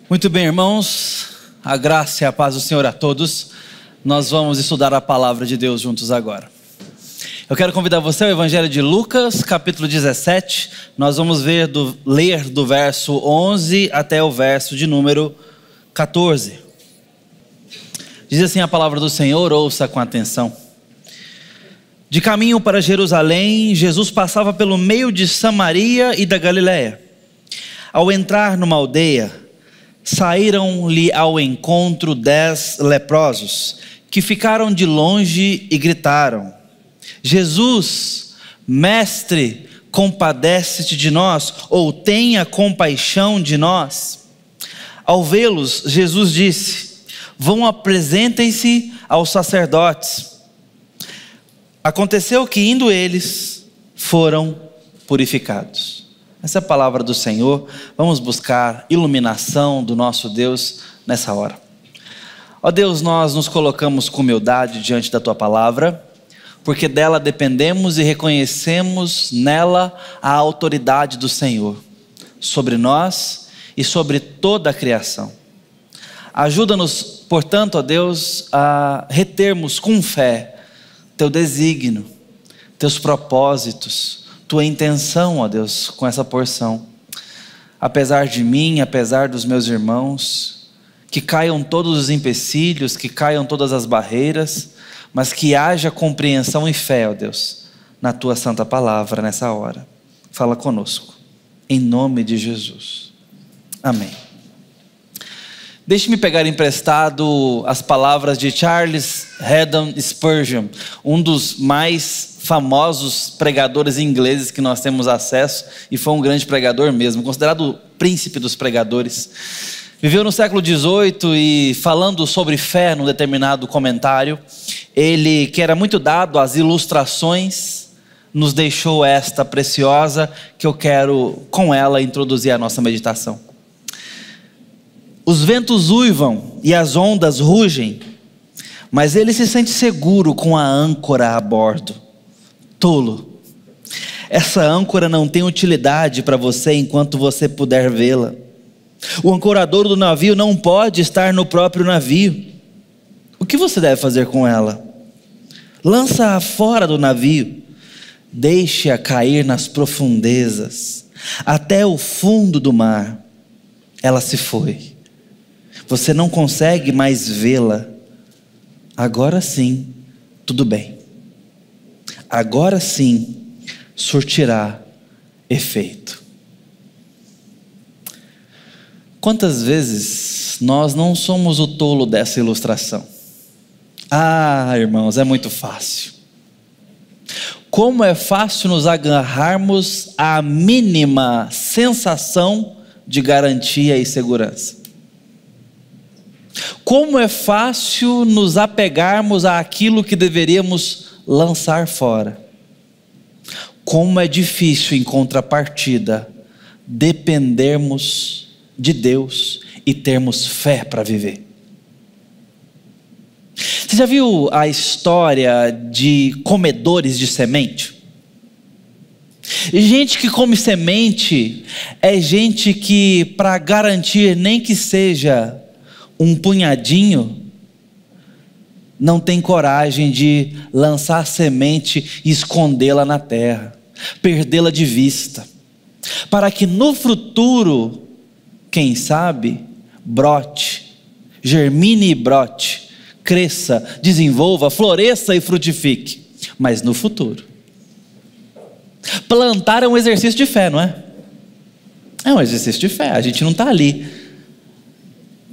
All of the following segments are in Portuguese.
Muito bem, irmãos, a graça e a paz do Senhor a todos. Nós vamos estudar a palavra de Deus juntos agora. Eu quero convidar você ao Evangelho de Lucas, capítulo 17. Nós vamos ler do verso 11 até o verso de número 14. Diz assim a palavra do Senhor, ouça com atenção. De caminho para Jerusalém, Jesus passava pelo meio de Samaria e da Galiléia. Ao entrar numa aldeia, saíram-lhe ao encontro 10 leprosos, que ficaram de longe e gritaram: Jesus, mestre, compadece-te de nós, ou tenha compaixão de nós. Ao vê-los, Jesus disse: vão, apresentem-se aos sacerdotes. Aconteceu que, indo eles, foram purificados. Essa é a palavra do Senhor. Vamos buscar iluminação do nosso Deus nessa hora. Ó Deus, nós nos colocamos com humildade diante da Tua palavra, porque dela dependemos e reconhecemos nela a autoridade do Senhor sobre nós e sobre toda a criação. Ajuda-nos, portanto, ó Deus, a retermos com fé Teu desígnio, Teus propósitos, Tua intenção, ó Deus, com essa porção. Apesar de mim, apesar dos meus irmãos, que caiam todos os empecilhos, que caiam todas as barreiras, mas que haja compreensão e fé, ó Deus, na Tua santa palavra nessa hora. Fala conosco, em nome de Jesus. Amém. Deixe-me pegar emprestado as palavras de Charles Haddon Spurgeon, um dos mais famosos pregadores ingleses que nós temos acesso, e foi um grande pregador mesmo, considerado o príncipe dos pregadores. Viveu no século XVIII e, falando sobre fé num determinado comentário, ele, que era muito dado às ilustrações, nos deixou esta preciosa, que eu quero com ela introduzir a nossa meditação. Os ventos uivam e as ondas rugem, mas ele se sente seguro com a âncora a bordo. Tolo, essa âncora não tem utilidade para você enquanto você puder vê-la. O ancorador do navio não pode estar no próprio navio. O que você deve fazer com ela? Lança-a fora do navio, deixe-a cair nas profundezas, até o fundo do mar. Ela se foi. Você não consegue mais vê-la. Agora sim, tudo bem. Agora sim, surtirá efeito. Quantas vezes nós não somos o tolo dessa ilustração? Ah, irmãos, é muito fácil. Como é fácil nos agarrarmos à mínima sensação de garantia e segurança. Como é fácil nos apegarmos àquilo que deveríamos lançar fora. Como é difícil, em contrapartida, dependermos de Deus e termos fé para viver. Você já viu a história de comedores de semente? Gente que come semente é gente que, para garantir nem que seja um punhadinho, não tem coragem de lançar a semente e escondê-la na terra, perdê-la de vista, para que no futuro, quem sabe, brote, germine e brote, cresça, desenvolva, floresça e frutifique. Mas no futuro, plantar é um exercício de fé, não é? É um exercício de fé. A gente não está ali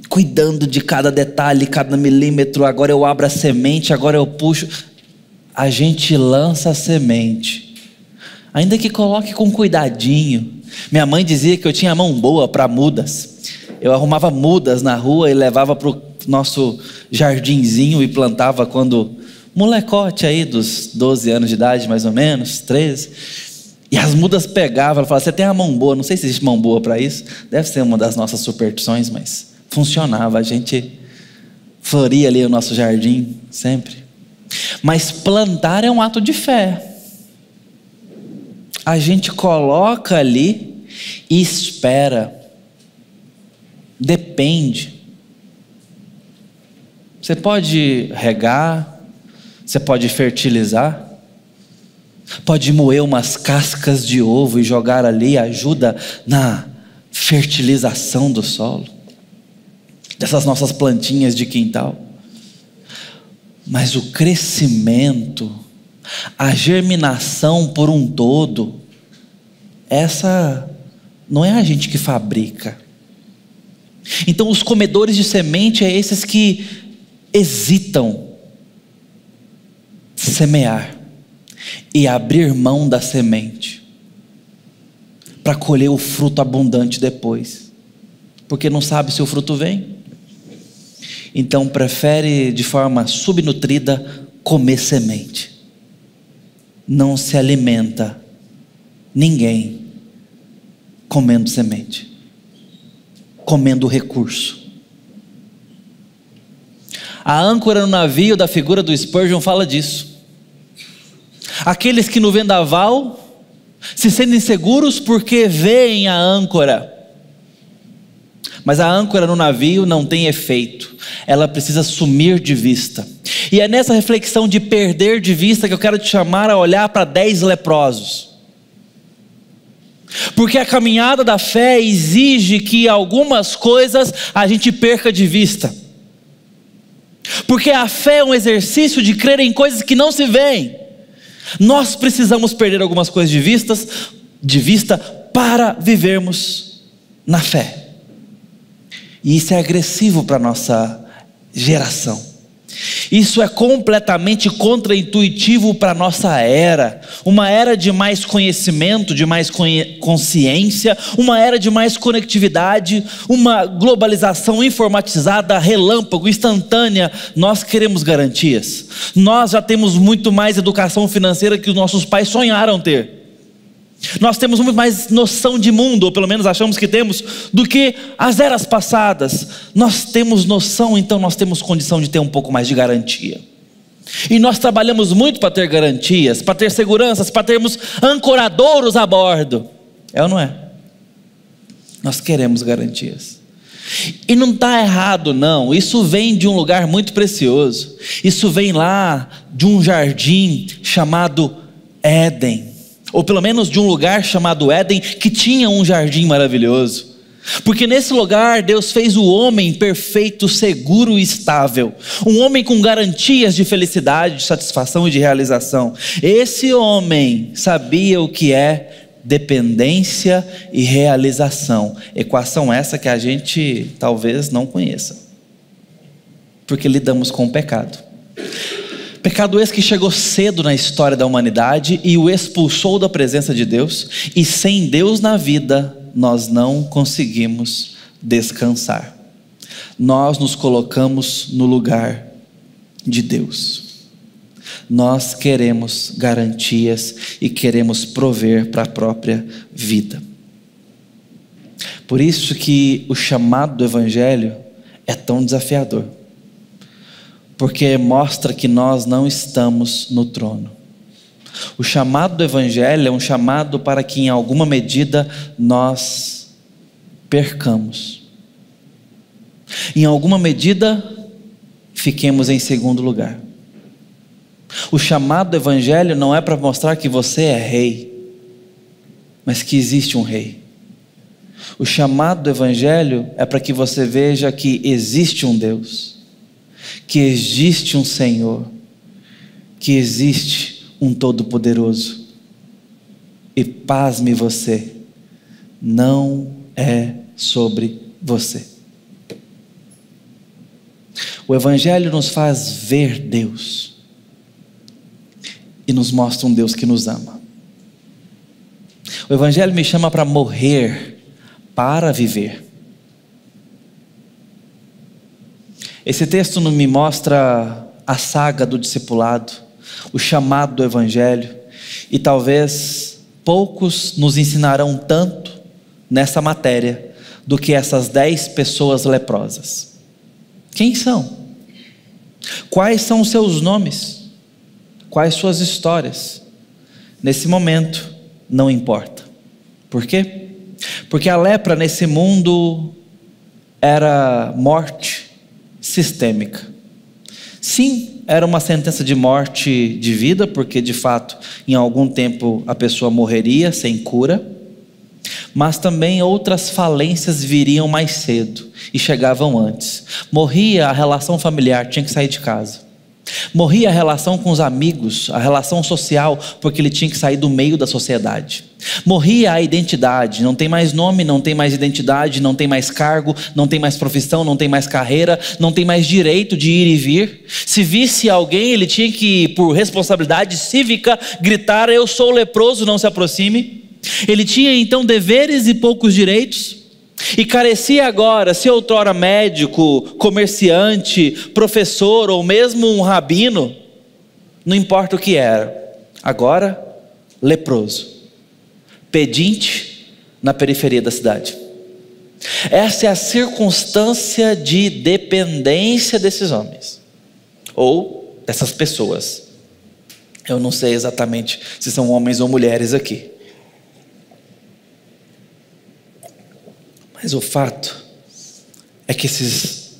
cuidando de cada detalhe, cada milímetro. Agora eu abro a semente, agora eu puxo. A gente lança a semente, ainda que coloque com cuidadinho. Minha mãe dizia que eu tinha mão boa para mudas. Eu arrumava mudas na rua e levava para o nosso jardinzinho e plantava quando molecote aí dos 12 anos de idade, mais ou menos, 13. E as mudas pegavam. Ela falava: você tem a mão boa. Não sei se existe mão boa para isso, deve ser uma das nossas superstições, mas funcionava. A gente floria ali o nosso jardim sempre. Mas plantar é um ato de fé. A gente coloca ali e espera. depende. Você pode regar, você pode fertilizar, pode moer umas cascas de ovo e jogar ali, ajuda na fertilização do solo, dessas nossas plantinhas de quintal. Mas o crescimento, a germinação por um todo, essa não é a gente que fabrica. Então os comedores de semente é esses que hesitam semear e abrir mão da semente para colher o fruto abundante depois, porque não sabe se o fruto vem. Então prefere de forma subnutrida comer semente. Não se alimenta ninguém comendo semente, comendo recurso. A âncora no navio da figura do Spurgeon fala disso. Aqueles que no vendaval se sentem seguros porque veem a âncora, mas a âncora no navio não tem efeito, ela precisa sumir de vista. E é nessa reflexão de perder de vista que eu quero te chamar a olhar para 10 leprosos. Porque a caminhada da fé exige que algumas coisas a gente perca de vista. Porque a fé é um exercício de crer em coisas que não se veem. Nós precisamos perder algumas coisas de vista para vivermos na fé. E isso é agressivo para a nossa geração. Isso é completamente contraintuitivo para a nossa era. Uma era de mais conhecimento, de mais consciência, uma era de mais conectividade, uma globalização informatizada, relâmpago, instantânea. Nós queremos garantias. Nós já temos muito mais educação financeira que os nossos pais sonharam ter. Nós temos muito mais noção de mundo, ou pelo menos achamos que temos, do que as eras passadas. Nós temos noção, então nós temos condição de ter um pouco mais de garantia. E nós trabalhamos muito para ter garantias, para ter seguranças, para termos ancoradouros a bordo. É ou não é? Nós queremos garantias. E não está errado não, isso vem de um lugar muito precioso. Isso vem lá de um jardim chamado Éden. Ou pelo menos de um lugar chamado Éden, que tinha um jardim maravilhoso. Porque nesse lugar Deus fez o homem perfeito, seguro e estável. Um homem com garantias de felicidade, de satisfação e de realização. Esse homem sabia o que é dependência e realização. Equação essa que a gente talvez não conheça, porque lidamos com o pecado. Pecado esse que chegou cedo na história da humanidade e o expulsou da presença de Deus. E sem Deus na vida, nós não conseguimos descansar. Nós nos colocamos no lugar de Deus. Nós queremos garantias e queremos prover para a própria vida. Por isso que o chamado do Evangelho é tão desafiador. Porque mostra que nós não estamos no trono. O chamado do Evangelho é um chamado para que em alguma medida nós percamos. Em alguma medida fiquemos em segundo lugar. O chamado do Evangelho não é para mostrar que você é rei, mas que existe um rei. O chamado do Evangelho é para que você veja que existe um Deus, que existe um Senhor, que existe um Todo-Poderoso. E pasme você, não é sobre você. O Evangelho nos faz ver Deus e nos mostra um Deus que nos ama. O Evangelho me chama para morrer, para viver. Esse texto não me mostra a saga do discipulado, o chamado do Evangelho, e talvez poucos nos ensinarão tanto nessa matéria do que essas 10 pessoas leprosas. Quem são? Quais são os seus nomes? Quais suas histórias? Nesse momento não importa. Por quê? Porque a lepra nesse mundo era morte sistêmica. Sim, era uma sentença de morte de vida, porque de fato, em algum tempo a pessoa morreria sem cura, mas também outras falências viriam mais cedo e chegavam antes. Morria a relação familiar, tinha que sair de casa. Morria a relação com os amigos, a relação social, porque ele tinha que sair do meio da sociedade. Morria a identidade, não tem mais nome, não tem mais identidade, não tem mais cargo, não tem mais profissão, não tem mais carreira, não tem mais direito de ir e vir. Se visse alguém, ele tinha que, por responsabilidade cívica, gritar: eu sou leproso, não se aproxime. Ele tinha então deveres e poucos direitos. E carecia agora, se outrora médico, comerciante, professor ou mesmo um rabino, não importa o que era, agora leproso, pedinte na periferia da cidade. Essa é a circunstância de dependência desses homens, ou dessas pessoas. Eu não sei exatamente se são homens ou mulheres aqui. Mas o fato é que esses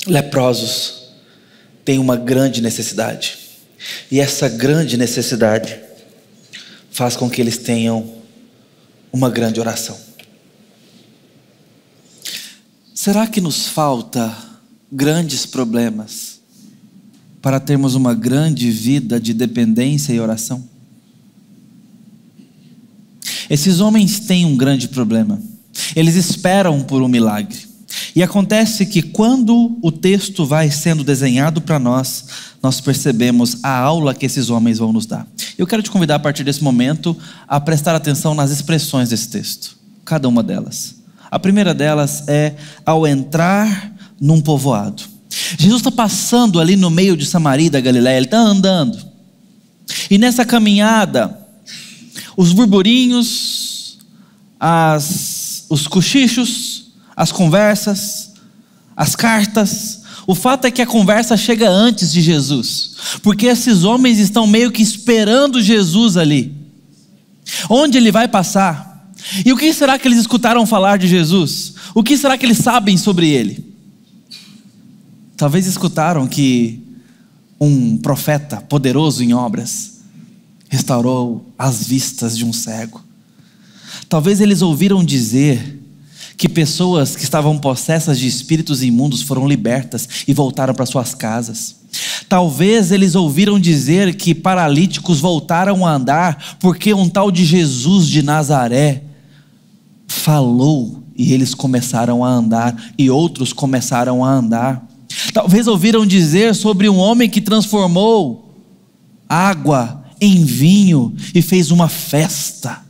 leprosos têm uma grande necessidade. E essa grande necessidade faz com que eles tenham uma grande oração. Será que nos falta grandes problemas para termos uma grande vida de dependência e oração? Esses homens têm um grande problema. Eles esperam por um milagre. E acontece que quando o texto vai sendo desenhado para nós, nós percebemos a aula que esses homens vão nos dar. Eu quero te convidar a partir desse momento a prestar atenção nas expressões desse texto, cada uma delas. A primeira delas é ao entrar num povoado. Jesus está passando ali no meio de Samaria e da Galileia, ele está andando. E nessa caminhada, os burburinhos, os cochichos, as conversas, as cartas. O fato é que a conversa chega antes de Jesus, porque esses homens estão meio que esperando Jesus ali, onde ele vai passar. E o que será que eles escutaram falar de Jesus? O que será que eles sabem sobre ele? Talvez escutaram que um profeta poderoso em obras restaurou as vistas de um cego. Talvez eles ouviram dizer que pessoas que estavam possessas de espíritos imundos foram libertas e voltaram para suas casas. Talvez eles ouviram dizer que paralíticos voltaram a andar porque um tal de Jesus de Nazaré falou e eles começaram a andar e outros começaram a andar. Talvez ouviram dizer sobre um homem que transformou água em vinho e fez uma festa.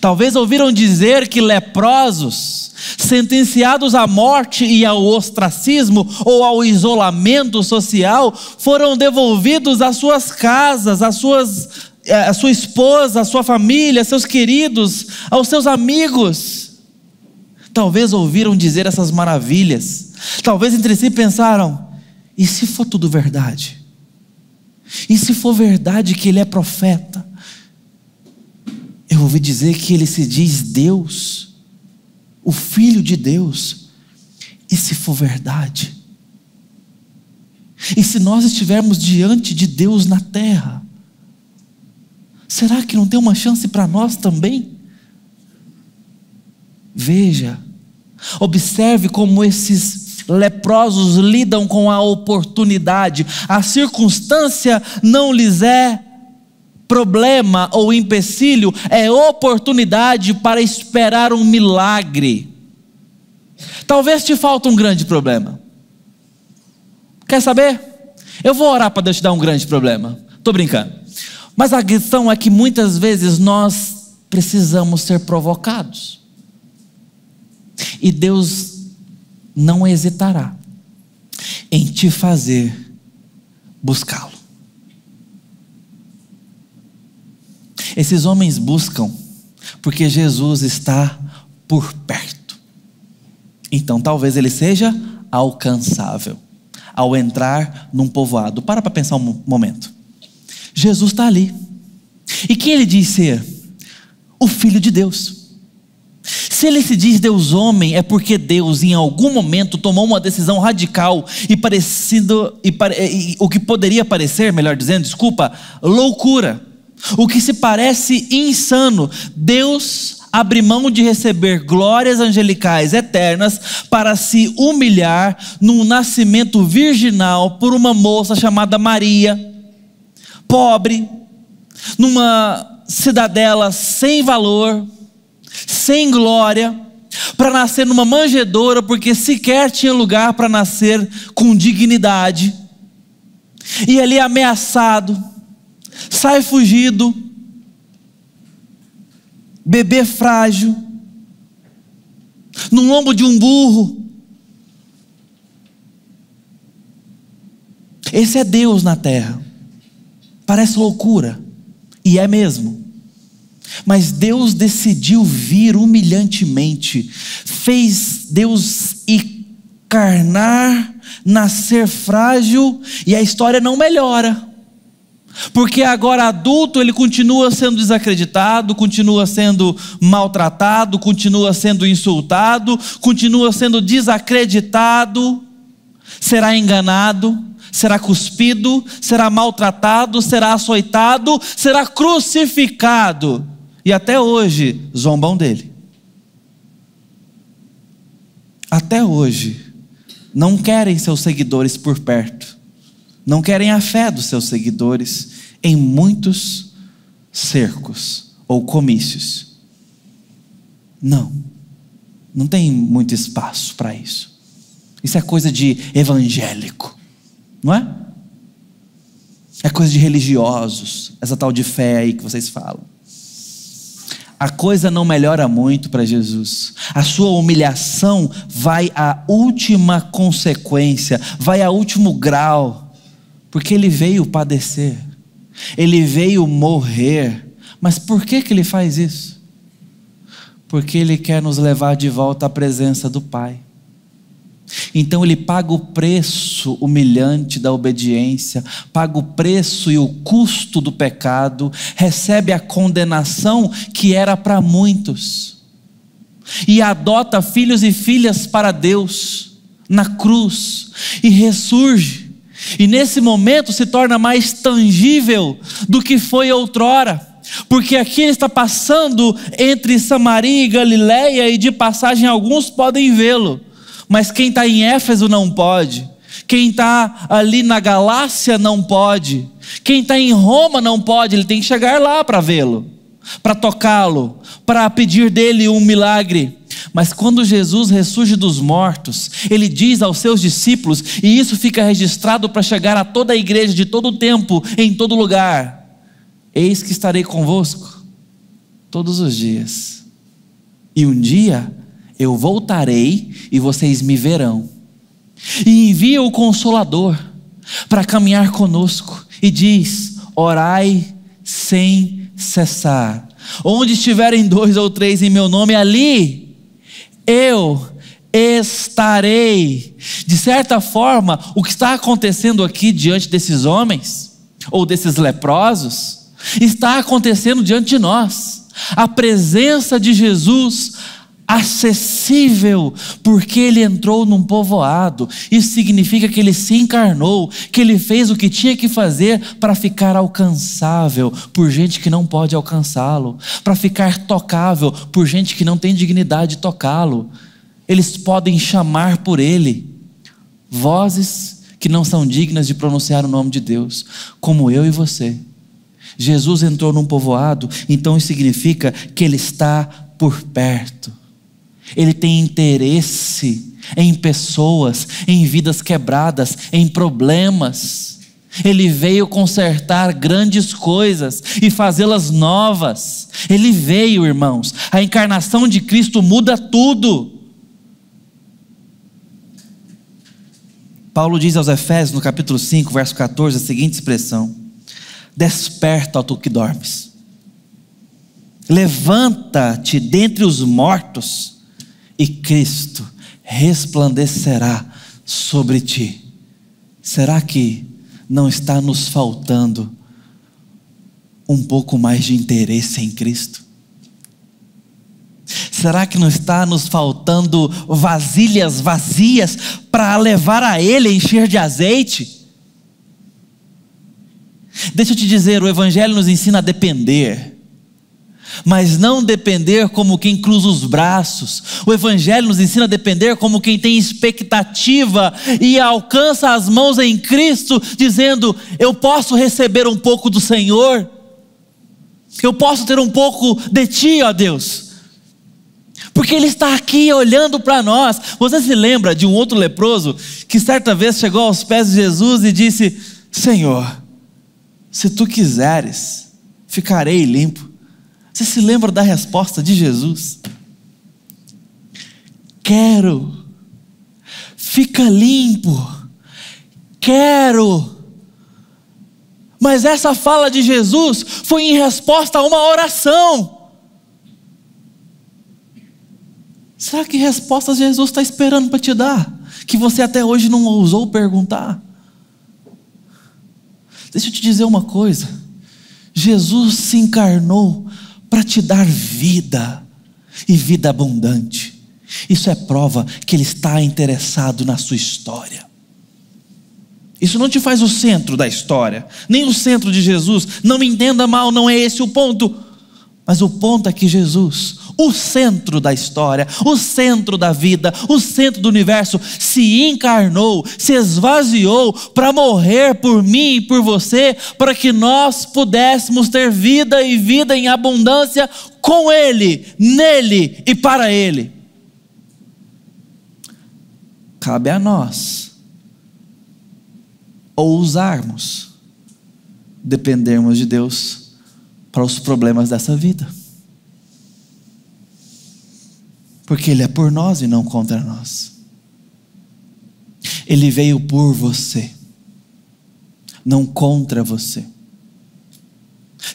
Talvez ouviram dizer que leprosos, sentenciados à morte e ao ostracismo ou ao isolamento social, foram devolvidos às suas casas, a sua esposa, a sua família, seus queridos, aos seus amigos. Talvez ouviram dizer essas maravilhas. Talvez entre si pensaram: e se for tudo verdade? E se for verdade que ele é profeta? Eu ouvi dizer que ele se diz Deus, o Filho de Deus. E se for verdade? E se nós estivermos diante de Deus na terra, será que não tem uma chance para nós também? Veja, observe como esses leprosos lidam com a oportunidade. A circunstância não lhes é problema ou empecilho, é oportunidade para esperar um milagre. Talvez te falte um grande problema. Quer saber? Eu vou orar para Deus te dar um grande problema. Estou brincando. Mas a questão é que muitas vezes nós precisamos ser provocados. E Deus não hesitará em te fazer buscá-lo. Esses homens buscam porque Jesus está por perto. Então talvez ele seja alcançável ao entrar num povoado. Para pensar um momento. Jesus está ali. E quem ele diz ser? O Filho de Deus. Se ele se diz Deus homem, é porque Deus em algum momento tomou uma decisão radical o que poderia parecer, melhor dizendo, loucura. O que se parece insano. Deus abre mão de receber glórias angelicais eternas para se humilhar num nascimento virginal por uma moça chamada Maria, pobre, numa cidadela sem valor, sem glória, para nascer numa manjedoura, porque sequer tinha lugar para nascer com dignidade. E ali ameaçado, sai fugido, bebê frágil, no lombo de um burro. Esse é Deus na terra. Parece loucura, e é mesmo. Mas Deus decidiu vir humilhantemente, fez Deus encarnar, nascer frágil, e a história não melhora. Porque agora adulto ele continua sendo desacreditado, continua sendo maltratado, continua sendo insultado, continua sendo desacreditado, será enganado, será cuspido, será maltratado, será açoitado, será crucificado. E até hoje zombam dele. Até hoje não querem seus seguidores por perto. Não querem a fé dos seus seguidores em muitos cercos ou comícios. Não tem muito espaço para isso. Isso é coisa de evangélico, não é? É coisa de religiosos, essa tal de fé aí que vocês falam. A coisa não melhora muito para Jesus. A sua humilhação vai à última consequência, vai ao último grau, porque ele veio padecer, ele veio morrer. Mas por que ele faz isso? Porque ele quer nos levar de volta à presença do Pai. Então ele paga o preço humilhante da obediência, paga o preço e o custo do pecado, recebe a condenação que era para muitos, e adota filhos e filhas para Deus na cruz, e ressurge, e nesse momento se torna mais tangível do que foi outrora, porque aqui ele está passando entre Samaria e Galileia, e de passagem alguns podem vê-lo, mas quem está em Éfeso não pode, quem está ali na Galácia não pode, quem está em Roma não pode, ele tem que chegar lá para vê-lo, para tocá-lo, para pedir dele um milagre. Mas quando Jesus ressurge dos mortos, ele diz aos seus discípulos, e isso fica registrado para chegar a toda a igreja de todo o tempo, em todo lugar: eis que estarei convosco todos os dias, e um dia eu voltarei e vocês me verão. E envia o Consolador para caminhar conosco, e diz: orai sem cessar. Onde estiverem 2 ou 3 em meu nome, ali eu estarei. De certa forma, o que está acontecendo aqui diante desses homens, ou desses leprosos, está acontecendo diante de nós. A presença de Jesus acessível, porque ele entrou num povoado. Isso significa que ele se encarnou, que ele fez o que tinha que fazer para ficar alcançável por gente que não pode alcançá-lo, para ficar tocável por gente que não tem dignidade de tocá-lo. Eles podem chamar por ele vozes que não são dignas de pronunciar o nome de Deus, como eu e você. Jesus entrou num povoado, então isso significa que ele está por perto. Ele tem interesse em pessoas, em vidas quebradas, em problemas. Ele veio consertar grandes coisas e fazê-las novas. Ele veio, irmãos. A encarnação de Cristo muda tudo. Paulo diz aos Efésios, no capítulo 5, verso 14, a seguinte expressão: desperta, ó tu que dormes, levanta-te dentre os mortos, e Cristo resplandecerá sobre ti. Será que não está nos faltando um pouco mais de interesse em Cristo? Será que não está nos faltando vasilhas vazias para levar a Ele, encher de azeite? Deixa eu te dizer, o Evangelho nos ensina a depender, mas não depender como quem cruza os braços. O Evangelho nos ensina a depender como quem tem expectativa e alcança as mãos em Cristo, dizendo: eu posso receber um pouco do Senhor, eu posso ter um pouco de Ti, ó Deus, porque Ele está aqui olhando para nós. Você se lembra de um outro leproso que certa vez chegou aos pés de Jesus e disse: Senhor, se Tu quiseres, ficarei limpo. Você se lembra da resposta de Jesus? Quero, fica limpo, quero. Mas essa fala de Jesus foi em resposta a uma oração. Será que resposta Jesus está esperando para te dar, que você até hoje não ousou perguntar? Deixa eu te dizer uma coisa: Jesus se encarnou para te dar vida, e vida abundante. Isso é prova que Ele está interessado na sua história. Isso não te faz o centro da história, nem o centro de Jesus. Não me entenda mal, não é esse o ponto. Mas o ponto é que Jesus, o centro da história, o centro da vida, o centro do universo, se encarnou, se esvaziou para morrer por mim e por você, para que nós pudéssemos ter vida e vida em abundância com Ele, nele e para Ele. Cabe a nós ousarmos dependermos de Deus para os problemas dessa vida, porque Ele é por nós e não contra nós. Ele veio por você, não contra você.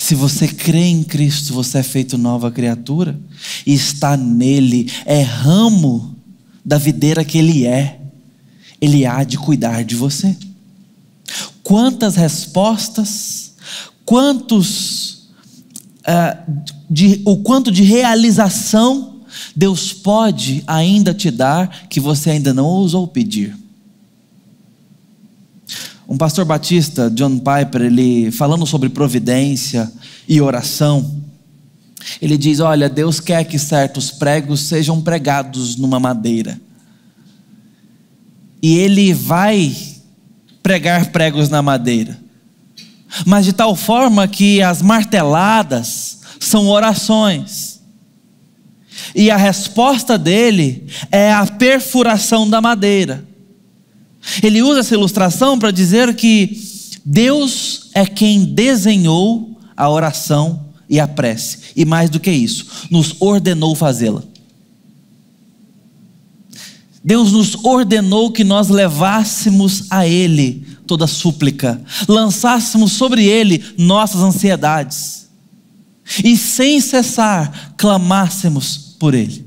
Se você crê em Cristo, você é feito nova criatura, e está nele, é ramo da videira que Ele é. Ele há de cuidar de você. Quantas respostas, o quanto de realização Deus pode ainda te dar, que você ainda não ousou pedir. Um pastor batista, John Piper, ele falando sobre providência e oração, ele diz: olha, Deus quer que certos pregos sejam pregados numa madeira, e Ele vai pregar pregos na madeira, mas de tal forma que as marteladas são orações, e a resposta dele é a perfuração da madeira. Ele usa essa ilustração para dizer que Deus é quem desenhou a oração e a prece, e mais do que isso, nos ordenou fazê-la. Deus nos ordenou que nós levássemos a Ele toda súplica, lançássemos sobre Ele nossas ansiedades, e sem cessar clamássemos por Ele,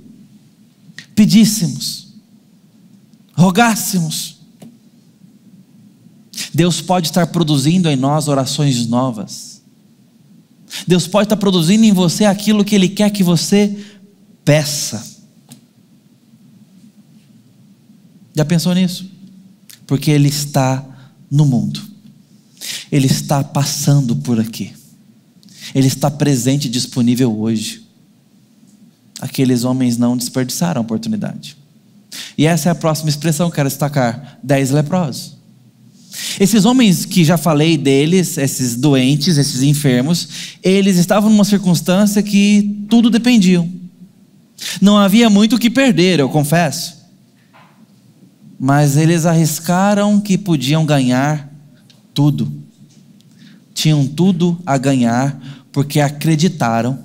pedíssemos, rogássemos. Deus pode estar produzindo em nós orações novas. Deus pode estar produzindo em você aquilo que Ele quer que você peça. Já pensou nisso? Porque Ele está no mundo, Ele está passando por aqui, Ele está presente e disponível hoje. Aqueles homens não desperdiçaram a oportunidade. E essa é a próxima expressão que eu quero destacar: 10 leprosos. Esses homens que já falei deles, esses doentes, esses enfermos, eles estavam numa circunstância que tudo dependiam. Não havia muito o que perder, eu confesso. Mas eles arriscaram que podiam ganhar tudo. Tinham tudo a ganhar, porque acreditaram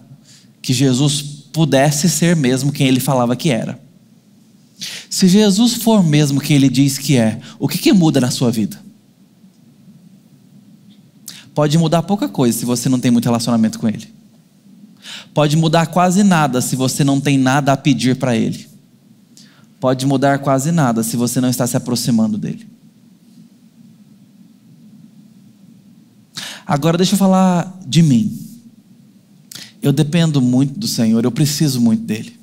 que Jesus pudesse ser mesmo quem Ele falava que era. Se Jesus for mesmo quem Ele diz que é, o que muda na sua vida? Pode mudar pouca coisa se você não tem muito relacionamento com Ele. Pode mudar quase nada se você não tem nada a pedir para Ele. Pode mudar quase nada se você não está se aproximando dEle. Agora deixa eu falar de mim. Eu dependo muito do Senhor, eu preciso muito dEle.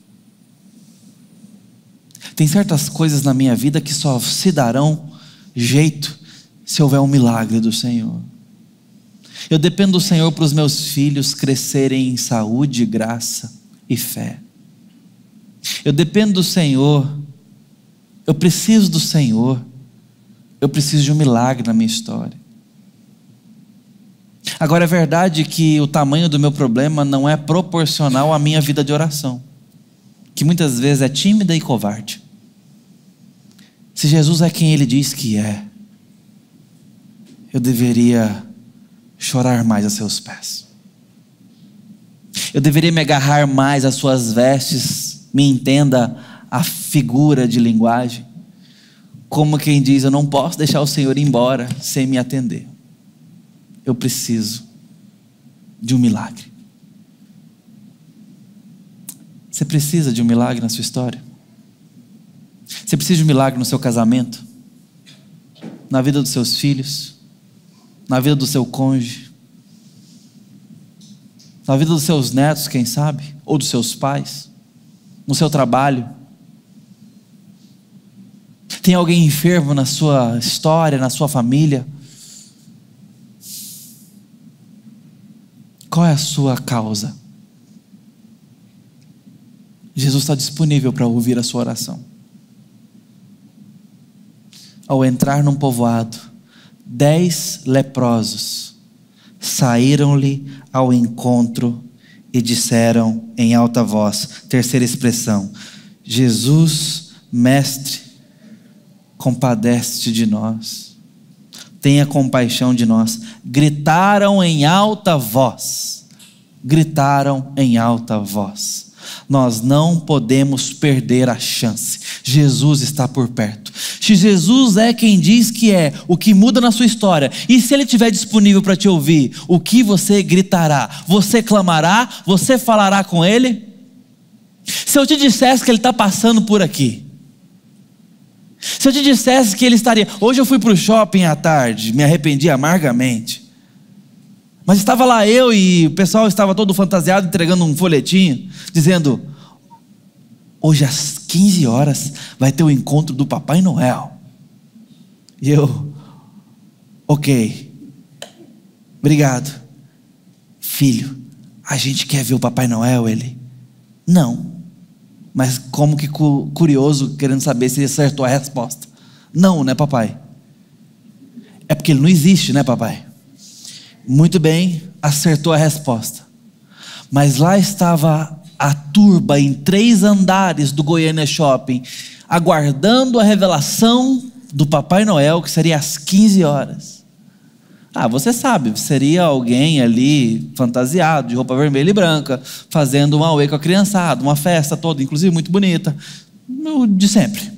Tem certas coisas na minha vida que só se darão jeito se houver um milagre do Senhor. Eu dependo do Senhor para os meus filhos crescerem em saúde, graça e fé. Eu dependo do Senhor, eu preciso do Senhor, eu preciso de um milagre na minha história. Agora é verdade que o tamanho do meu problema não é proporcional à minha vida de oração, que muitas vezes é tímida e covarde. Se Jesus é quem Ele diz que é, eu deveria chorar mais a seus pés. Eu deveria me agarrar mais às suas vestes, me entenda a figura de linguagem, como quem diz, eu não posso deixar o Senhor ir embora sem me atender. Eu preciso de um milagre. Você precisa de um milagre na sua história? Você precisa de um milagre no seu casamento? Na vida dos seus filhos? Na vida do seu cônjuge? Na vida dos seus netos, quem sabe? Ou dos seus pais? No seu trabalho? Tem alguém enfermo na sua história, na sua família? Qual é a sua causa? Jesus está disponível para ouvir a sua oração. Ao entrar num povoado, 10 leprosos saíram-lhe ao encontro e disseram em alta voz, terceira expressão: Jesus, mestre, compadece-te de nós, tenha compaixão de nós. Gritaram em alta voz, gritaram em alta voz. Nós não podemos perder a chance. Jesus está por perto. Se Jesus é quem diz que é, o que muda na sua história, e se Ele estiver disponível para te ouvir, o que você gritará? Você clamará? Você falará com Ele? Se eu te dissesse que Ele está passando por aqui, se eu te dissesse que Ele estaria... Hoje eu fui para o shopping à tarde, me arrependi amargamente, mas estava lá eu e o pessoal estava todo fantasiado, entregando um folhetinho, dizendo: hoje às 15 horas vai ter o encontro do Papai Noel. E eu, ok, obrigado. Filho, a gente quer ver o Papai Noel. Ele, não. Mas como que curioso, querendo saber se ele acertou a resposta. Não, né, papai? É porque ele não existe, né, papai? Muito bem, acertou a resposta. Mas lá estava a turba em 3 andares do Goiânia Shopping, aguardando a revelação do Papai Noel, que seria às 15 horas. Ah, você sabe, seria alguém ali fantasiado, de roupa vermelha e branca, fazendo um auê com a criançada, uma festa toda, inclusive muito bonita, de sempre.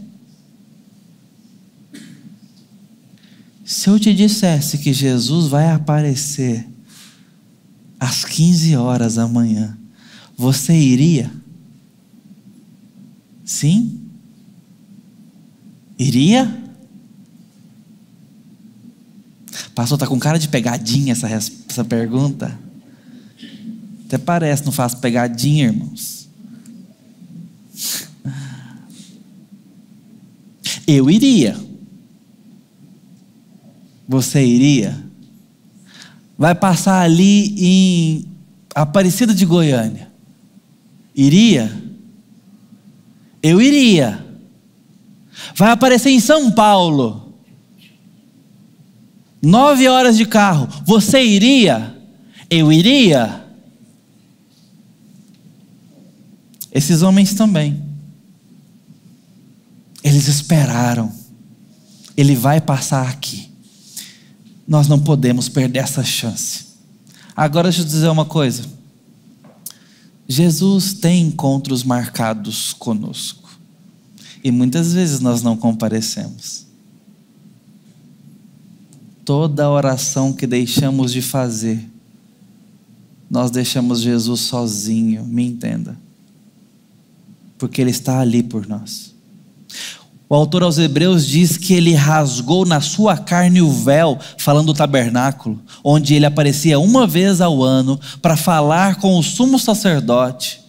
Se eu te dissesse que Jesus vai aparecer às 15 horas amanhã, você iria? Sim? Iria? Pastor, está com cara de pegadinha essa pergunta? Até parece, não faço pegadinha, irmãos. Eu iria. Você iria? Vai passar ali em Aparecida de Goiânia. Iria? Eu iria. Vai aparecer em São Paulo. 9 horas de carro. Você iria? Eu iria. Esses homens também. Eles esperaram. Ele vai passar aqui. Nós não podemos perder essa chance. Agora deixa eu dizer uma coisa. Jesus tem encontros marcados conosco. E muitas vezes nós não comparecemos. Toda oração que deixamos de fazer, nós deixamos Jesus sozinho, me entenda. Porque Ele está ali por nós. O autor aos Hebreus diz que Ele rasgou na sua carne o véu, falando do tabernáculo, onde Ele aparecia uma vez ao ano, para falar com o sumo sacerdote,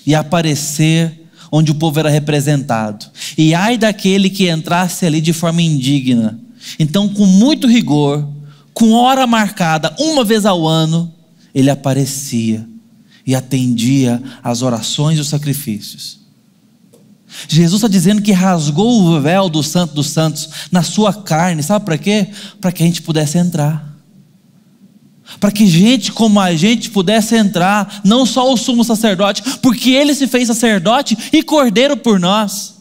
e aparecer onde o povo era representado. E ai daquele que entrasse ali de forma indigna. Então, com muito rigor, com hora marcada, uma vez ao ano, ele aparecia e atendia às orações e os sacrifícios. Jesus está dizendo que rasgou o véu do Santo dos Santos na sua carne, sabe para quê? Para que a gente pudesse entrar. Para que gente como a gente pudesse entrar, não só o sumo sacerdote, porque ele se fez sacerdote e cordeiro por nós.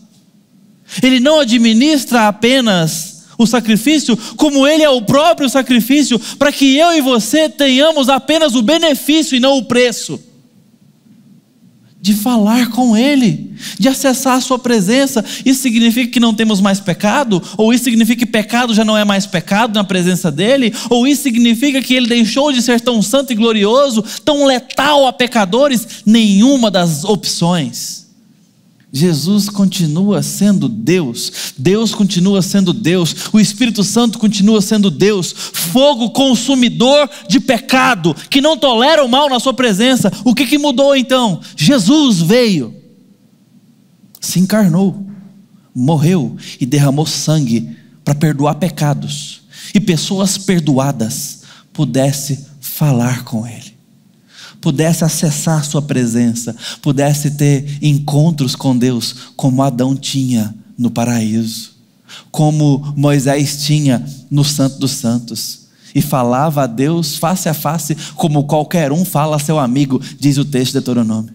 Ele não administra apenas o sacrifício, como ele é o próprio sacrifício, para que eu e você tenhamos apenas o benefício e não o preço de falar com ele, de acessar a sua presença. Isso significa que não temos mais pecado? Ou isso significa que pecado já não é mais pecado na presença dele? Ou isso significa que ele deixou de ser tão santo e glorioso, tão letal a pecadores? Nenhuma das opções. Jesus continua sendo Deus, Deus continua sendo Deus, o Espírito Santo continua sendo Deus, fogo consumidor de pecado, que não tolera o mal na sua presença. O que mudou então? Jesus veio, se encarnou, morreu e derramou sangue para perdoar pecados, e pessoas perdoadas pudessem falar com Ele, pudesse acessar a sua presença, pudesse ter encontros com Deus, como Adão tinha no paraíso, como Moisés tinha no Santo dos Santos, e falava a Deus face a face, como qualquer um fala a seu amigo, diz o texto de Deuteronômio.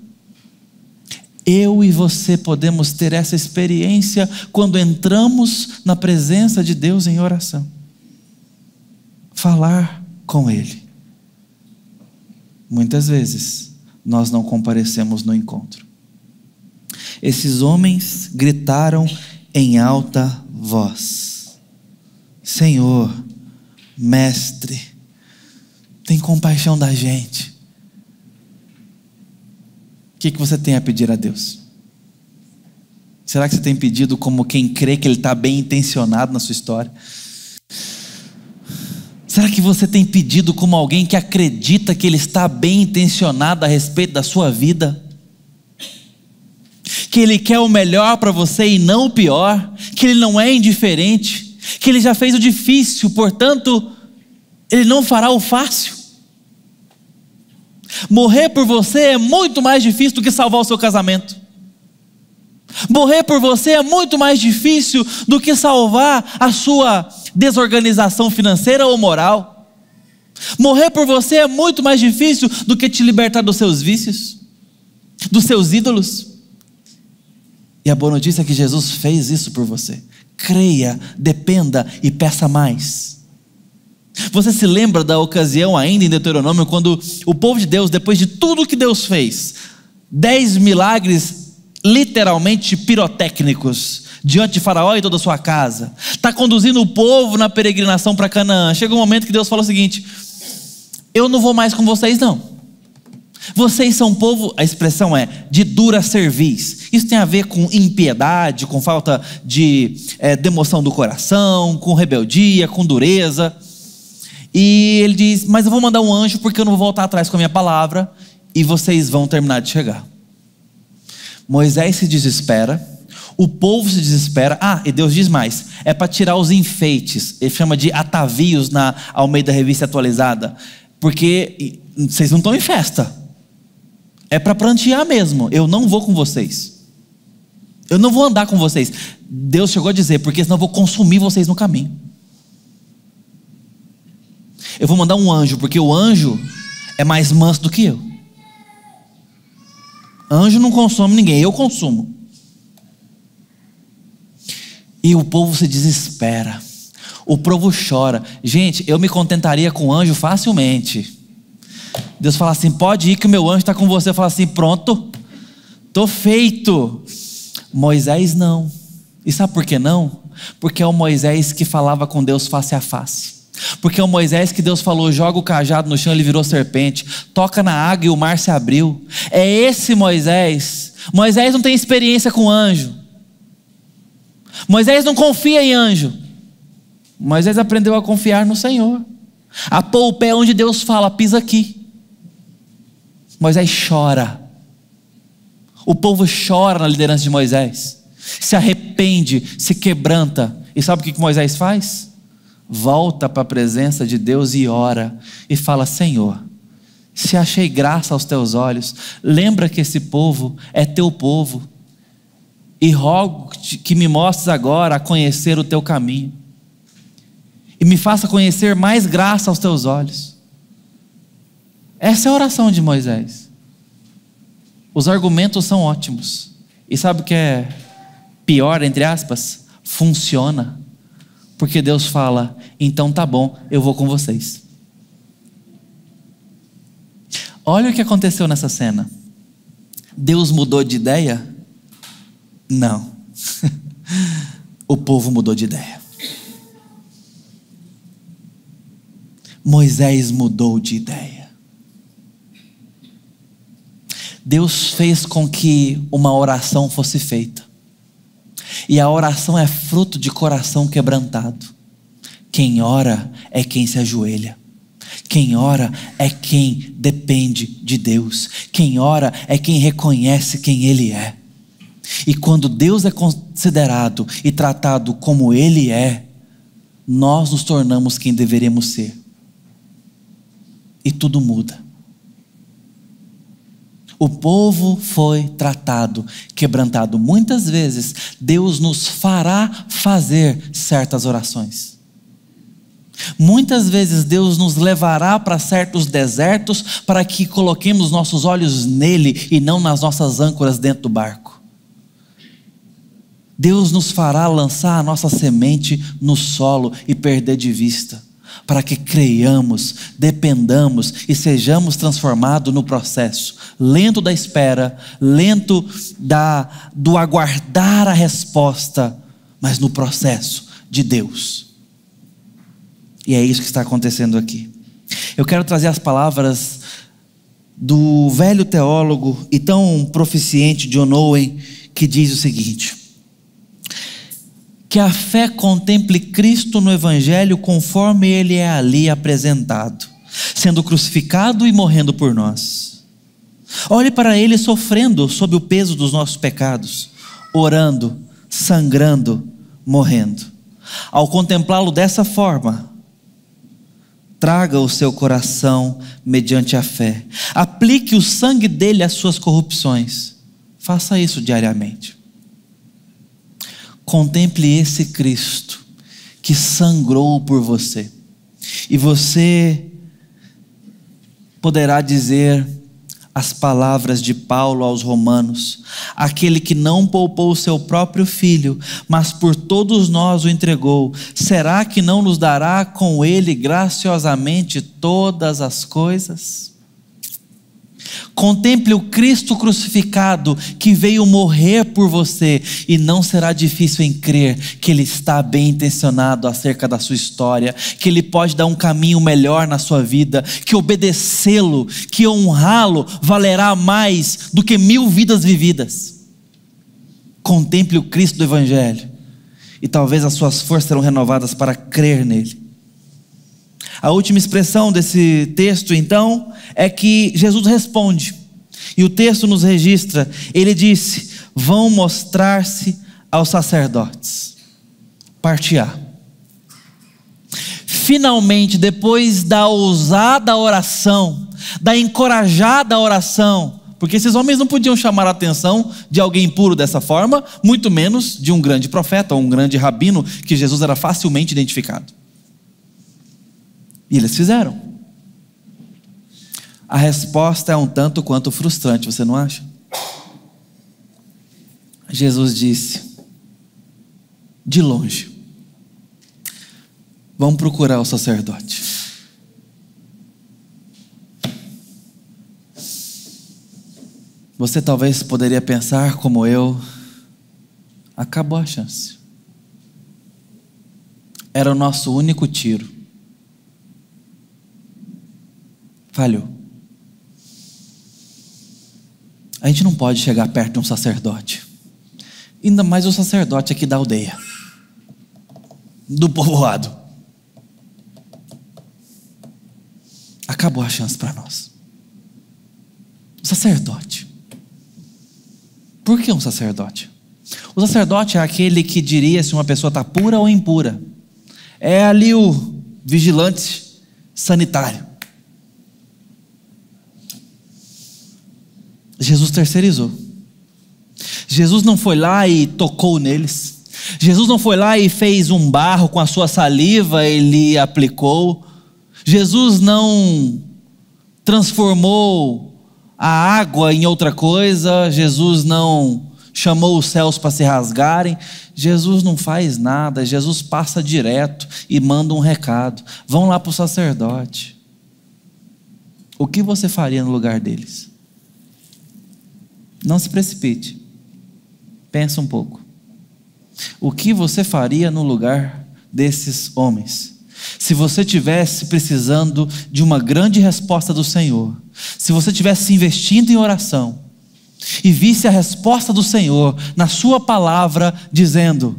Eu e você podemos ter essa experiência quando entramos na presença de Deus em oração, falar com Ele. Muitas vezes nós não comparecemos no encontro. Esses homens gritaram em alta voz: Senhor, Mestre, tem compaixão da gente. O que você tem a pedir a Deus? Será que você tem pedido como quem crê que Ele está bem intencionado na sua história? Será que você tem pedido como alguém que acredita que Ele está bem intencionado a respeito da sua vida? Que Ele quer o melhor para você e não o pior? Que Ele não é indiferente? Que Ele já fez o difícil, portanto, Ele não fará o fácil? Morrer por você é muito mais difícil do que salvar o seu casamento. Morrer por você é muito mais difícil do que salvar a sua desorganização financeira ou moral. Morrer por você é muito mais difícil do que te libertar dos seus vícios, dos seus ídolos. E a boa notícia é que Jesus fez isso por você. Creia, dependa e peça mais. Você se lembra da ocasião ainda em Deuteronômio, quando o povo de Deus, depois de tudo que Deus fez, 10 milagres literalmente pirotécnicos diante de Faraó e toda a sua casa, está conduzindo o povo na peregrinação para Canaã. Chega um momento que Deus fala o seguinte: eu não vou mais com vocês não. Vocês são um povo, a expressão é, de dura cerviz. Isso tem a ver com impiedade, com falta de demoção do coração, com rebeldia, com dureza. E ele diz: mas eu vou mandar um anjo, porque eu não vou voltar atrás com a minha palavra, e vocês vão terminar de chegar. Moisés se desespera, o povo se desespera. E Deus diz mais: é para tirar os enfeites. Ele chama de atavios na Almeida Revista Atualizada, porque vocês não estão em festa, é para prantear mesmo. Eu não vou com vocês, eu não vou andar com vocês. Deus chegou a dizer: porque senão eu vou consumir vocês no caminho. Eu vou mandar um anjo, porque o anjo é mais manso do que eu. Anjo não consome ninguém, eu consumo. E o povo se desespera, o povo chora. Gente, eu me contentaria com o anjo facilmente. Deus fala assim: pode ir que o meu anjo está com você. Eu falo assim: pronto, estou feito. Moisés não. E sabe por que não? Porque é o Moisés que falava com Deus face a face. Porque é o Moisés que Deus falou: joga o cajado no chão, ele virou serpente, toca na água e o mar se abriu. É esse Moisés. Moisés não tem experiência com anjo. Moisés não confia em anjo. Moisés aprendeu a confiar no Senhor, a pôr o pé onde Deus fala: pisa aqui. Moisés chora. O povo chora na liderança de Moisés, se arrepende, se quebranta. E sabe o que Moisés faz? Volta para a presença de Deus e ora, e fala: Senhor, se achei graça aos teus olhos, lembra que esse povo é teu povo, e rogo que me mostres agora a conhecer o teu caminho, e me faça conhecer mais graça aos teus olhos. Essa é a oração de Moisés. Os argumentos são ótimos, e sabe o que é pior, entre aspas? Funciona, porque Deus fala: então tá bom, eu vou com vocês. Olha o que aconteceu nessa cena. Deus mudou de ideia? Não. O povo mudou de ideia. Moisés mudou de ideia. Deus fez com que uma oração fosse feita. E a oração é fruto de coração quebrantado. Quem ora é quem se ajoelha. Quem ora é quem depende de Deus. Quem ora é quem reconhece quem Ele é. E quando Deus é considerado e tratado como Ele é, nós nos tornamos quem deveríamos ser. E tudo muda. O povo foi tratado, quebrantado. Muitas vezes Deus nos fará fazer certas orações. Muitas vezes Deus nos levará para certos desertos para que coloquemos nossos olhos nele e não nas nossas âncoras dentro do barco. Deus nos fará lançar a nossa semente no solo e perder de vista, para que creiamos, dependamos e sejamos transformados no processo, lento da espera, lento do aguardar a resposta, mas no processo de Deus. E é isso que está acontecendo aqui. Eu quero trazer as palavras do velho teólogo e tão proficiente John Owen, que diz o seguinte: que a fé contemple Cristo no Evangelho conforme Ele é ali apresentado, sendo crucificado e morrendo por nós. Olhe para Ele sofrendo sob o peso dos nossos pecados, orando, sangrando, morrendo. Ao contemplá-lo dessa forma, traga o seu coração mediante a fé. Aplique o sangue dele às suas corrupções. Faça isso diariamente. Contemple esse Cristo que sangrou por você. E você poderá dizer as palavras de Paulo aos Romanos: aquele que não poupou o seu próprio filho, mas por todos nós o entregou, será que não nos dará com ele graciosamente todas as coisas? Contemple o Cristo crucificado que veio morrer por você, e não será difícil em crer que Ele está bem intencionado acerca da sua história, que Ele pode dar um caminho melhor na sua vida, que obedecê-lo, que honrá-lo valerá mais do que 1000 vidas vividas. Contemple o Cristo do Evangelho e talvez as suas forças serão renovadas para crer nele. A última expressão desse texto, então, é que Jesus responde, e o texto nos registra, ele disse: vão mostrar-se aos sacerdotes. Parte A. Finalmente, depois da ousada oração, da encorajada oração, porque esses homens não podiam chamar a atenção de alguém impuro dessa forma, muito menos de um grande profeta ou um grande rabino, que Jesus era facilmente identificado. E eles fizeram. A resposta é um tanto quanto frustrante, você não acha? Jesus disse: de longe, vão procurar o sacerdote. Você talvez poderia pensar como eu: acabou a chance. Era o nosso único tiro. Falhou. A gente não pode chegar perto de um sacerdote, ainda mais o sacerdote aqui da aldeia, do povoado. Acabou a chance para nós. O sacerdote. Por que um sacerdote? O sacerdote é aquele que diria se uma pessoa está pura ou impura. É ali o vigilante sanitário. Jesus terceirizou. Jesus não foi lá e tocou neles. Jesus não foi lá e fez um barro com a sua saliva, ele aplicou. Jesus não transformou a água em outra coisa. Jesus não chamou os céus para se rasgarem. Jesus não faz nada. Jesus passa direto e manda um recado: vão lá para o sacerdote. O que você faria no lugar deles? Não se precipite. Pensa um pouco. O que você faria no lugar desses homens? Se você estivesse precisando de uma grande resposta do Senhor, se você estivesse investindo em oração e visse a resposta do Senhor na sua palavra dizendo: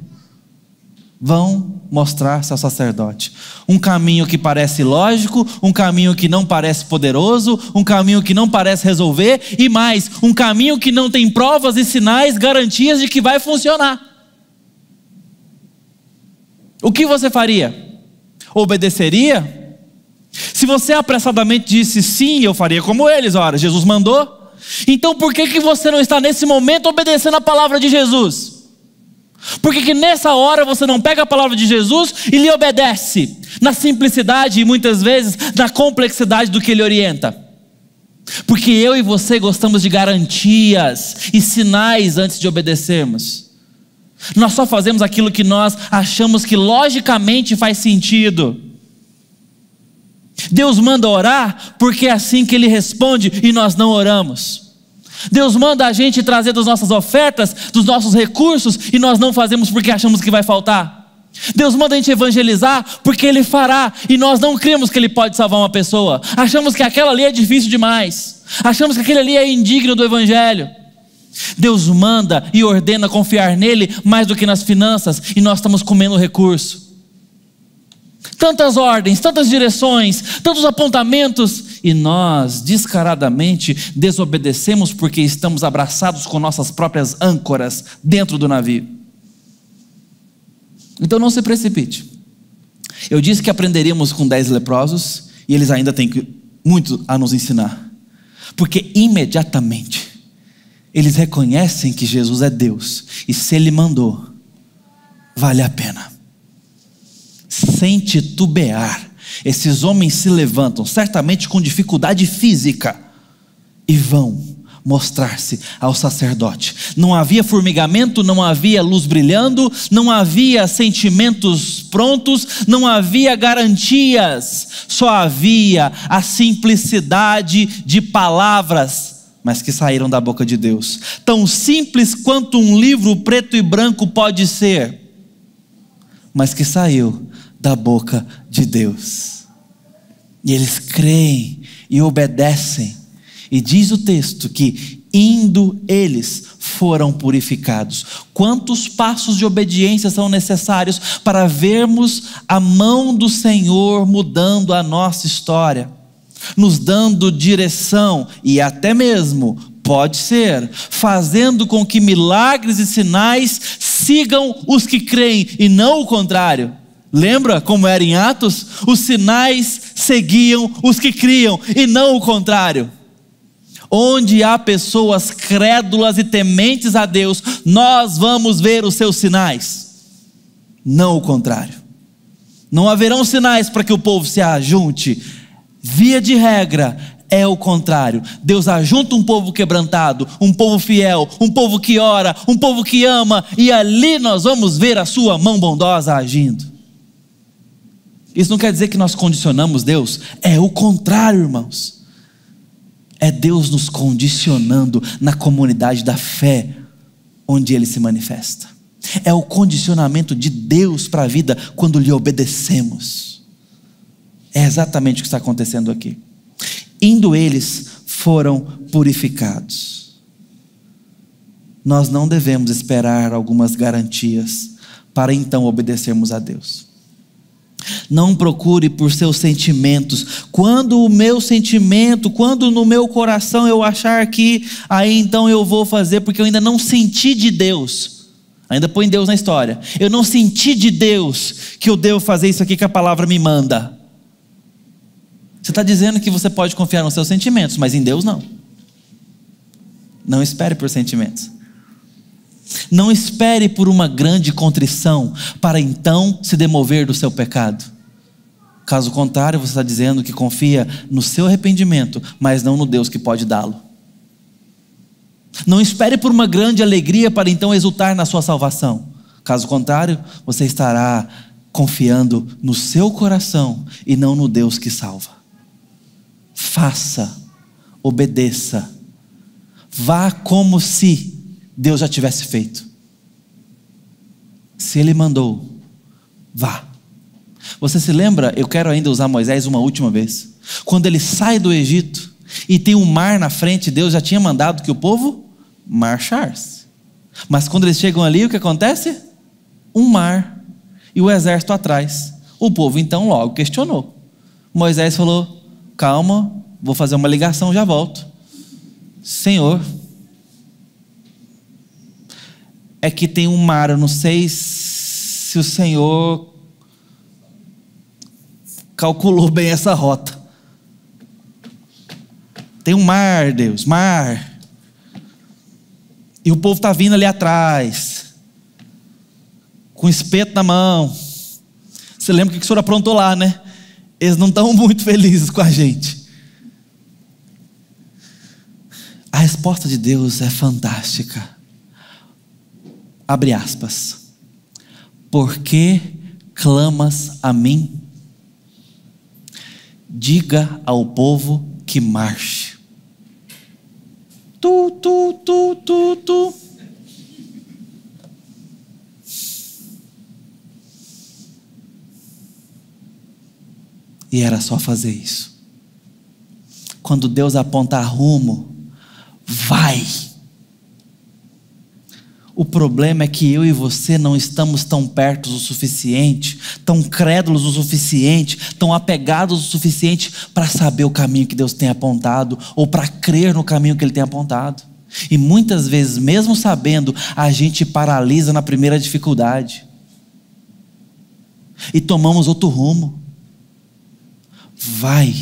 vão mostrar-se ao sacerdote. Um caminho que parece lógico, um caminho que não parece poderoso, um caminho que não parece resolver, e mais, um caminho que não tem provas e sinais, garantias de que vai funcionar. O que você faria? Obedeceria? Se você apressadamente disse sim, eu faria como eles. Ora, Jesus mandou. Então por que você não está nesse momento obedecendo a palavra de Jesus? Por que nessa hora você não pega a palavra de Jesus e lhe obedece? Na simplicidade e muitas vezes na complexidade do que ele orienta. Porque eu e você gostamos de garantias e sinais antes de obedecermos. Nós só fazemos aquilo que nós achamos que logicamente faz sentido. Deus manda orar porque é assim que Ele responde e nós não oramos. Deus manda a gente trazer das nossas ofertas, dos nossos recursos, e nós não fazemos porque achamos que vai faltar. Deus manda a gente evangelizar porque Ele fará, e nós não cremos que Ele pode salvar uma pessoa. Achamos que aquela ali é difícil demais. Achamos que aquele ali é indigno do Evangelho. Deus manda e ordena confiar nele mais do que nas finanças, e nós estamos comendo recurso. Tantas ordens, tantas direções, tantos apontamentos, e nós descaradamente desobedecemos porque estamos abraçados com nossas próprias âncoras dentro do navio. Então não se precipite. Eu disse que aprenderíamos com 10 leprosos, e eles ainda têm muito a nos ensinar, porque imediatamente eles reconhecem que Jesus é Deus, e se Ele mandou, vale a pena. Sem titubear, esses homens se levantam, certamente com dificuldade física, e vão mostrar-se ao sacerdote. Não havia formigamento, não havia luz brilhando, não havia sentimentos prontos, não havia garantias, só havia a simplicidade de palavras, mas que saíram da boca de Deus. Tão simples quanto um livro preto e branco pode ser, mas que saiu da boca de Deus. E eles creem e obedecem. E diz o texto que indo eles foram purificados. Quantos passos de obediência são necessários para vermos a mão do Senhor mudando a nossa história, nos dando direção e até mesmo, pode ser, fazendo com que milagres e sinais sigam os que creem e não o contrário. Lembra como era em Atos? Os sinais seguiam os que criam e não o contrário. Onde há pessoas crédulas e tementes a Deus, nós vamos ver os seus sinais, não o contrário. Não haverão sinais para que o povo se ajunte. Via de regra, é o contrário. Deus ajunta um povo quebrantado, um povo fiel, um povo que ora, um povo que ama, e ali nós vamos ver a sua mão bondosa agindo. Isso não quer dizer que nós condicionamos Deus, é o contrário, irmãos. É Deus nos condicionando na comunidade da fé, onde Ele se manifesta. É o condicionamento de Deus para a vida quando lhe obedecemos. É exatamente o que está acontecendo aqui. Indo eles, foram purificados. Nós não devemos esperar algumas garantias para então obedecermos a Deus. Não procure por seus sentimentos. Quando o meu sentimento, quando no meu coração eu achar que, aí então eu vou fazer, porque eu ainda não senti de Deus. Ainda põe Deus na história. Eu não senti de Deus que eu devo fazer isso aqui que a palavra me manda. Você está dizendo que você pode confiar nos seus sentimentos, mas em Deus não. Não espere por sentimentos. Não espere por uma grande contrição para então se demover do seu pecado. Caso contrário, você está dizendo que confia no seu arrependimento, mas não no Deus que pode dá-lo. Não espere por uma grande alegria para então exultar na sua salvação. Caso contrário, você estará confiando no seu coração e não no Deus que salva. Faça, obedeça, vá como se Deus já tivesse feito. Se Ele mandou, vá. Você se lembra, eu quero ainda usar Moisés uma última vez. Quando ele sai do Egito e tem um mar na frente, Deus já tinha mandado que o povo marchasse. Mas quando eles chegam ali, o que acontece? Um mar e o exército atrás. O povo então logo questionou. Moisés falou: calma, vou fazer uma ligação, já volto. Senhor, é que tem um mar, eu não sei se o Senhor calculou bem essa rota. Tem um mar, Deus, mar. E o povo está vindo ali atrás, com espeto na mão. Você lembra o que o Senhor aprontou lá, né? Eles não estão muito felizes com a gente. A resposta de Deus é fantástica. Abre aspas. Por que clamas a mim? Diga ao povo que marche. Tu. E era só fazer isso. Quando Deus apontar rumo, vai. O problema é que eu e você não estamos tão perto o suficiente, tão crédulos o suficiente, tão apegados o suficiente para saber o caminho que Deus tem apontado, ou para crer no caminho que Ele tem apontado. E muitas vezes, mesmo sabendo, a gente paralisa na primeira dificuldade e tomamos outro rumo. Vai,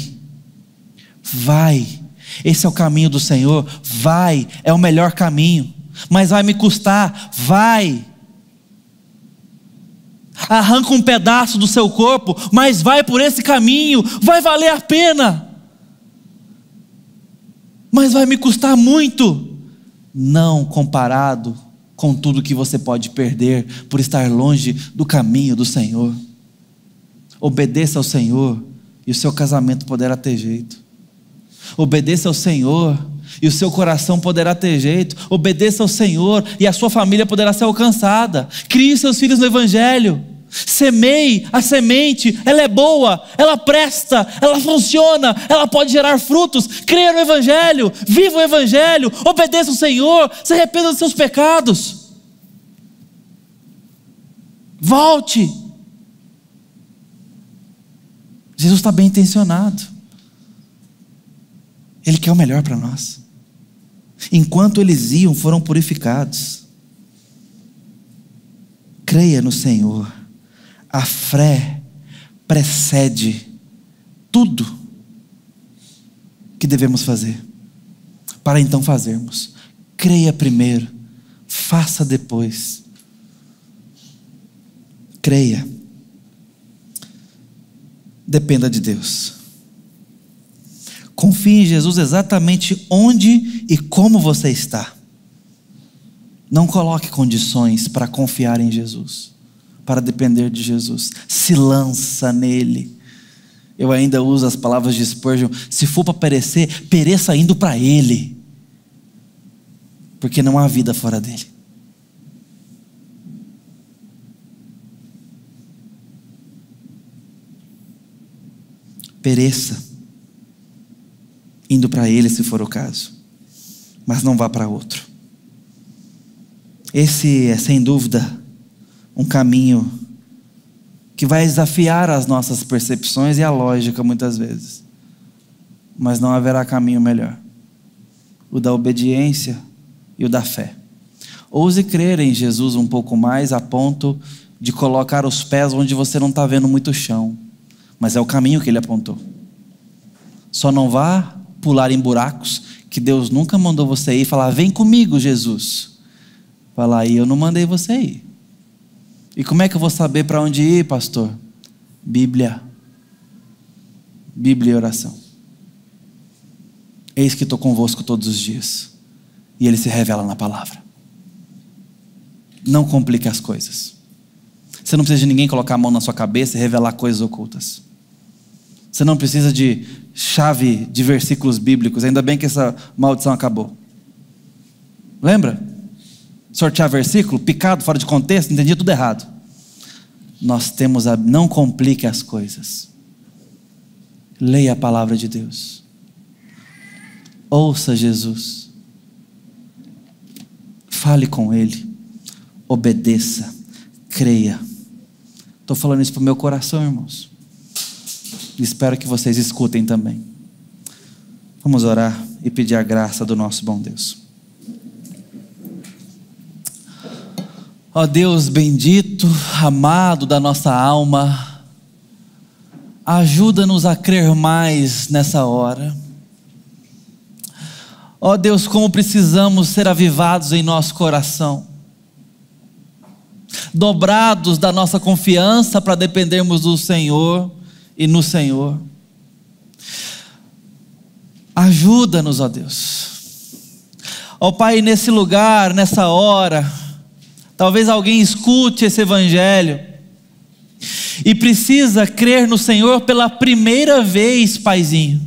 esse é o caminho do Senhor, vai, é o melhor caminho. Mas vai me custar, vai. Arranca um pedaço do seu corpo, mas vai por esse caminho, vai valer a pena. Mas vai me custar muito. Não comparado com tudo que você pode perder por estar longe do caminho do Senhor. Obedeça ao Senhor e o seu casamento poderá ter jeito. Obedeça ao Senhor e o seu coração poderá ter jeito. Obedeça ao Senhor e a sua família poderá ser alcançada. Crie seus filhos no Evangelho. Semeie a semente, ela é boa, ela presta, ela funciona, ela pode gerar frutos. Creia no Evangelho, viva o Evangelho, obedeça ao Senhor, se arrependa dos seus pecados. Volte. Jesus está bem intencionado. Ele quer o melhor para nós. Enquanto eles iam, foram purificados. Creia no Senhor. A fé precede tudo que devemos fazer, para então fazermos. Creia primeiro, faça depois. Creia. Dependa de Deus. Confie em Jesus exatamente onde e como você está. Não coloque condições para confiar em Jesus, para depender de Jesus. Se lança nele. Eu ainda uso as palavras de Spurgeon: se for para perecer, pereça indo para Ele, porque não há vida fora dele. Pereça indo para Ele, se for o caso, mas não vá para outro. Esse é sem dúvida um caminho que vai desafiar as nossas percepções e a lógica muitas vezes. Mas não haverá caminho melhor: o da obediência e o da fé. Ouse crer em Jesus um pouco mais, a ponto de colocar os pés onde você não está vendo muito chão, mas é o caminho que Ele apontou. Só não vá pular em buracos que Deus nunca mandou você ir e falar: vem comigo, Jesus. Falar: aí eu não mandei você ir. E como é que eu vou saber para onde ir, pastor? Bíblia. Bíblia e oração. Eis que estou convosco todos os dias. E Ele se revela na palavra. Não complique as coisas. Você não precisa de ninguém colocar a mão na sua cabeça e revelar coisas ocultas. Você não precisa de chave de versículos bíblicos. Ainda bem que essa maldição acabou. Lembra? Sortear versículo, picado, fora de contexto, entendia tudo errado. Nós temos não complique as coisas. Leia a palavra de Deus. Ouça Jesus. Fale com Ele. Obedeça. Creia. Estou falando isso para o meu coração, irmãos. E espero que vocês escutem também. Vamos orar e pedir a graça do nosso bom Deus. Ó Deus bendito, amado da nossa alma, ajuda-nos a crer mais nessa hora. Ó Deus, como precisamos ser avivados em nosso coração, dobrados da nossa confiança para dependermos do Senhor e no Senhor. Ajuda-nos, ó Deus. Ó Pai, nesse lugar, nessa hora, talvez alguém escute esse evangelho e precisa crer no Senhor pela primeira vez, Paizinho.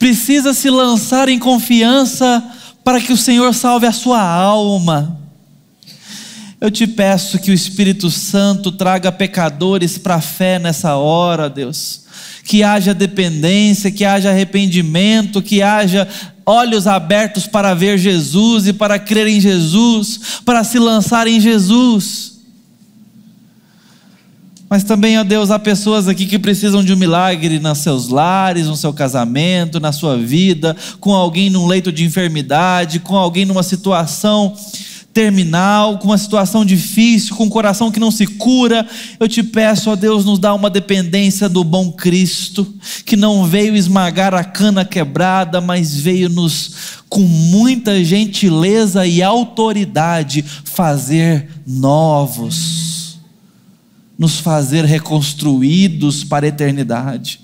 Precisa se lançar em confiança para que o Senhor salve a sua alma. Eu te peço que o Espírito Santo traga pecadores para a fé nessa hora, Deus. Que haja dependência, que haja arrependimento, que haja olhos abertos para ver Jesus e para crer em Jesus, para se lançar em Jesus. Mas também, ó Deus, há pessoas aqui que precisam de um milagre nos seus lares, no seu casamento, na sua vida, com alguém num leito de enfermidade, com alguém numa situação terminal, com uma situação difícil, com um coração que não se cura. Eu te peço, ó Deus, nos dá uma dependência do bom Cristo, que não veio esmagar a cana quebrada, mas veio nos, com muita gentileza e autoridade, fazer novos, nos fazer reconstruídos para a eternidade.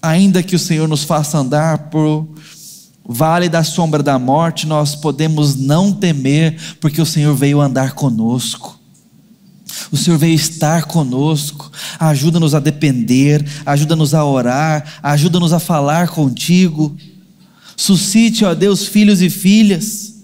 Ainda que o Senhor nos faça andar por vale da sombra da morte, nós podemos não temer, porque o Senhor veio andar conosco. O Senhor veio estar conosco. Ajuda-nos a depender, ajuda-nos a orar, ajuda-nos a falar contigo. Suscite, ó Deus, filhos e filhas.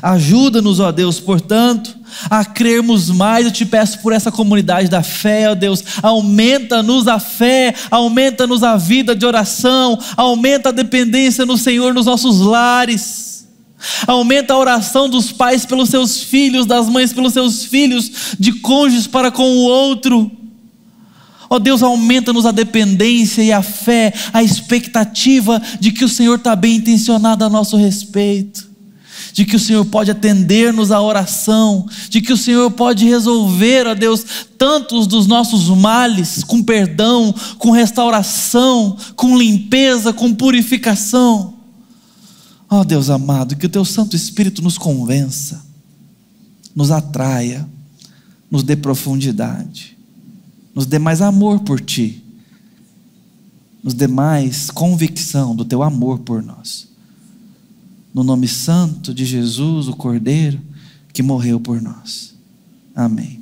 Ajuda-nos, ó Deus, portanto, a crermos mais. Eu te peço por essa comunidade da fé, ó Deus, aumenta-nos a fé, aumenta-nos a vida de oração, aumenta a dependência no Senhor nos nossos lares, aumenta a oração dos pais pelos seus filhos, das mães pelos seus filhos, de cônjuges para com o outro. Ó Deus, aumenta-nos a dependência e a fé, a expectativa de que o Senhor está bem intencionado a nosso respeito, de que o Senhor pode atender-nos à oração, de que o Senhor pode resolver, ó Deus, tantos dos nossos males, com perdão, com restauração, com limpeza, com purificação. Ó Deus amado, que o Teu Santo Espírito nos convença, nos atraia, nos dê profundidade, nos dê mais amor por Ti, nos dê mais convicção do Teu amor por nós. No nome santo de Jesus, o Cordeiro, que morreu por nós. Amém.